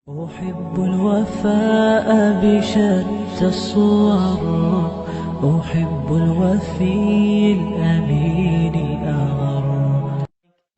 أحب الوفاء بشتى الصور، أحب الوفي الأمين أغر.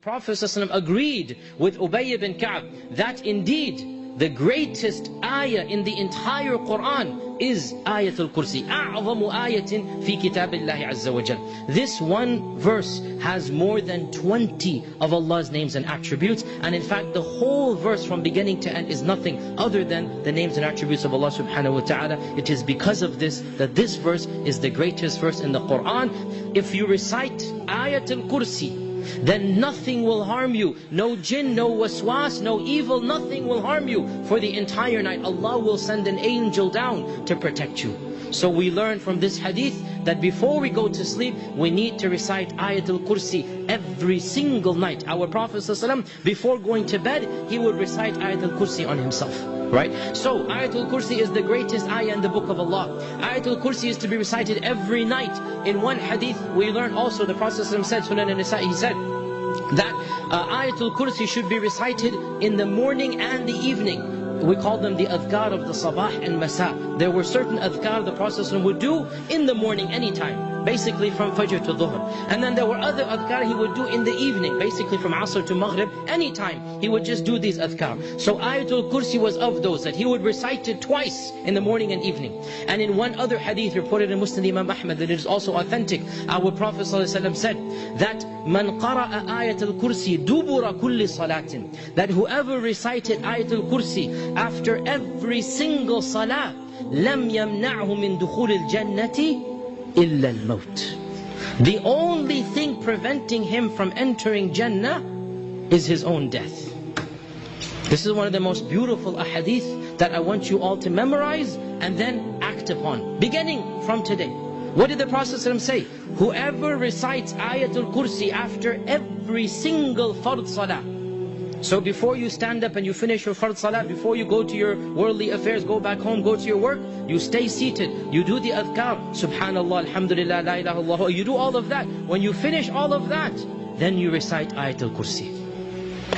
Prophet ﷺ agreed with Ubay ibn Ka'b that indeed the greatest ayah in the entire Quran is Ayatul Kursi. أعظم آية في كتاب الله عز وجل. This one verse has more than 20 of Allah's names and attributes, and in fact the whole verse from beginning to end is nothing other than the names and attributes of Allah subhanahu wa ta'ala. It is because of this that this verse is the greatest verse in the Quran. If you recite Ayatul Kursi, then nothing will harm you. No jinn, no waswas, no evil, nothing will harm you for the entire night. Allah will send an angel down to protect you. So we learn from this hadith that before we go to sleep, we need to recite Ayatul Kursi every single night. Our Prophet ﷺ, before going to bed, he would recite Ayatul Kursi on himself. Right? So Ayatul Kursi is the greatest ayah in the book of Allah. Ayatul Kursi is to be recited every night. In one hadith we learn also, the Prophet ﷺ said, Sunan an-Nisa, he said that Ayatul Kursi should be recited in the morning and the evening. We call them the adhkar of the sabah and masa. There were certain adhkar the Prophet ﷺ would do in the morning anytime, basically from Fajr to Dhuhr. And then there were other adhkar he would do in the evening, basically from Asr to Maghrib, anytime. He would just do these adhkar. So Ayatul Kursi was of those that he would recite it twice in the morning and evening. And in one other hadith reported in Musnad Imam Ahmad that it is also authentic, our Prophet ﷺ said that Man qara'a Ayatul Kursi dubura kulli salatin, that whoever recited Ayatul Kursi after every single salah, lam yamna'hu min dukhul al-jannati illa al-maut. The only thing preventing him from entering Jannah is his own death. This is one of the most beautiful ahadith that I want you all to memorize and then act upon, beginning from today. What did the Prophet ﷺ say? Whoever recites Ayatul Kursi after every single fard salah. So before you stand up and you finish your fard salah, before you go to your worldly affairs, go back home, go to your work, you stay seated, you do the adhkar, subhanallah, alhamdulillah, la ilaha illallah, you do all of that. When you finish all of that, then you recite Ayatul Kursi.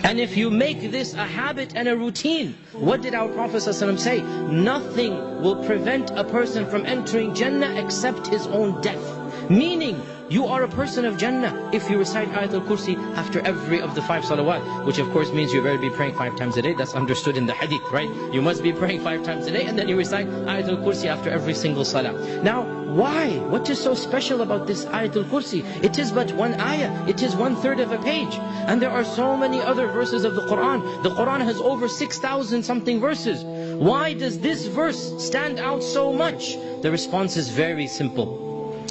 And if you make this a habit and a routine, what did our Prophet ﷺ say? Nothing will prevent a person from entering Jannah except his own death. Meaning, you are a person of Jannah if you recite Ayatul Kursi after every of the 5 salawat, which of course means you better be praying 5 times a day. That's understood in the hadith, right? You must be praying 5 times a day, and then you recite Ayatul Kursi after every single salah. Now, why? What is so special about this Ayatul Kursi? It is but one ayah. It is 1/3 of a page. And there are so many other verses of the Quran. The Quran has over 6,000 something verses. Why does this verse stand out so much? The response is very simple.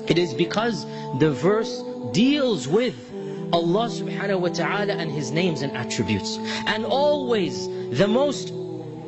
It is because the verse deals with Allah subhanahu wa ta'ala and His names and attributes. And always the most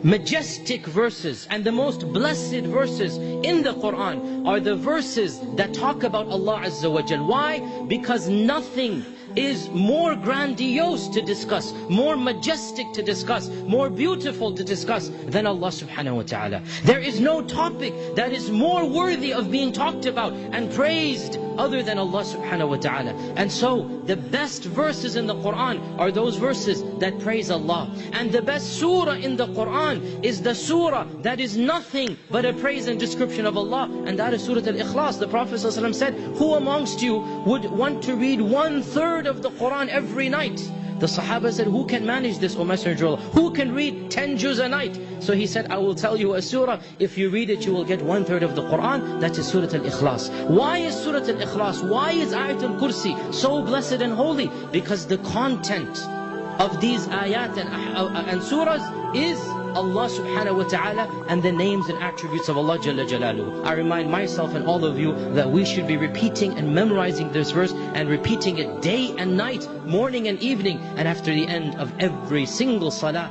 majestic verses and the most blessed verses in the Quran are the verses that talk about Allah Azza wa Jal. Why? Because nothing is more grandiose to discuss, more majestic to discuss, more beautiful to discuss than Allah subhanahu wa ta'ala. There is no topic that is more worthy of being talked about and praised other than Allah subhanahu wa ta'ala. And so the best verses in the Quran are those verses that praise Allah. And the best surah in the Quran is the surah that is nothing but a praise and description of Allah, and that is Surah Al-Ikhlas. The Prophet ﷺ said, who amongst you would want to read 1/3 of the Quran every night? The Sahaba said, who can manage this, O Messenger of Allah? Who can read 10 juz a night? So he said, I will tell you a surah, if you read it you will get 1/3 of the Quran. That is Surah Al-Ikhlas. Why is Surah Al-Ikhlas, why is Ayatul Kursi so blessed and holy? Because the content of these ayat and surahs is Allah subhanahu wa ta'ala and the names and attributes of Allah Jalla Jalaluhu. I remind myself and all of you that we should be repeating and memorizing this verse and repeating it day and night, morning and evening, and after the end of every single salah.